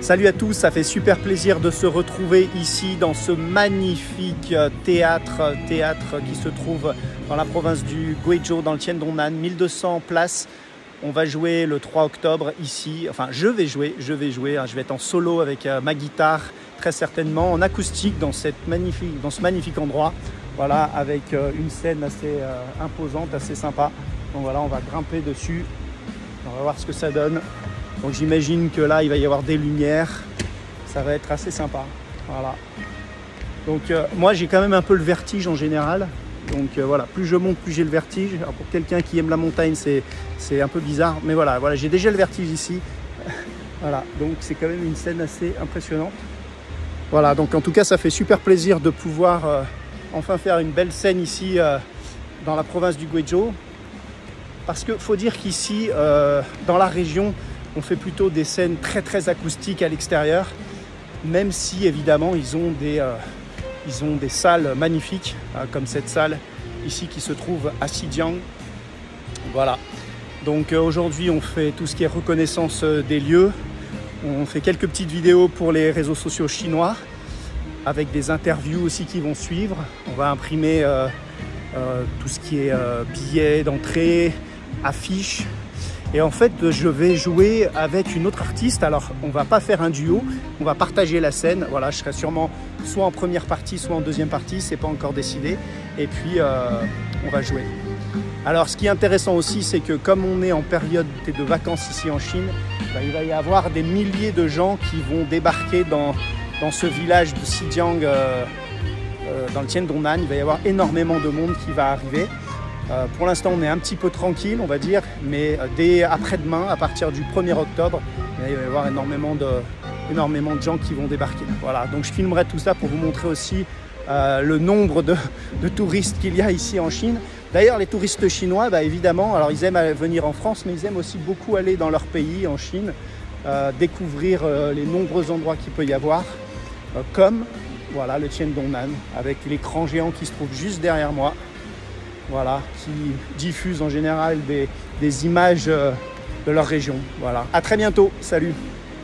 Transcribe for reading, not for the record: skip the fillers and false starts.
Salut à tous, ça fait super plaisir de se retrouver ici dans ce magnifique théâtre qui se trouve dans la province du Guizhou, dans le Tiendongnan, 1200 places. On va jouer le 3 octobre ici, enfin je vais jouer, je vais être en solo avec ma guitare, très certainement, en acoustique dans ce magnifique endroit. Voilà, avec une scène assez imposante, assez sympa. Donc voilà, on va grimper dessus, on va voir ce que ça donne. Donc j'imagine que là, il va y avoir des lumières, ça va être assez sympa. Voilà. Donc moi, j'ai quand même un peu le vertige en général. Donc voilà, plus je monte, plus j'ai le vertige. Alors, pour quelqu'un qui aime la montagne, c'est un peu bizarre. Mais voilà, j'ai déjà le vertige ici. Voilà, donc c'est quand même une scène assez impressionnante. Voilà, donc en tout cas, ça fait super plaisir de pouvoir enfin faire une belle scène ici dans la province du Guizhou. Parce qu'il faut dire qu'ici, dans la région, on fait plutôt des scènes très acoustiques à l'extérieur, même si évidemment ils ont des salles magnifiques, comme cette salle ici qui se trouve à Xijiang. Voilà, donc aujourd'hui on fait tout ce qui est reconnaissance des lieux, on fait quelques petites vidéos pour les réseaux sociaux chinois, avec des interviews aussi qui vont suivre. On va imprimer tout ce qui est billets d'entrée, affiches. Et en fait, je vais jouer avec une autre artiste. Alors, on va pas faire un duo, on va partager la scène. Voilà, je serai sûrement soit en première partie, soit en deuxième partie. C'est pas encore décidé. Et puis, on va jouer. Alors, ce qui est intéressant aussi, c'est que comme on est en période de vacances ici en Chine, il va y avoir des milliers de gens qui vont débarquer dans ce village de Xijiang, dans le Tiendongnan. Il va y avoir énormément de monde qui va arriver. Pour l'instant, on est un petit peu tranquille, on va dire, mais dès après-demain, à partir du 1er octobre, il va y avoir énormément de gens qui vont débarquer. Voilà, donc je filmerai tout ça pour vous montrer aussi le nombre de touristes qu'il y a ici en Chine. D'ailleurs, les touristes chinois, évidemment, alors ils aiment venir en France, mais ils aiment aussi beaucoup aller dans leur pays, en Chine, découvrir les nombreux endroits qu'il peut y avoir, comme voilà, le Tiendongnan, avec l'écran géant qui se trouve juste derrière moi. Voilà, qui diffusent en général des images de leur région. Voilà. À très bientôt, salut.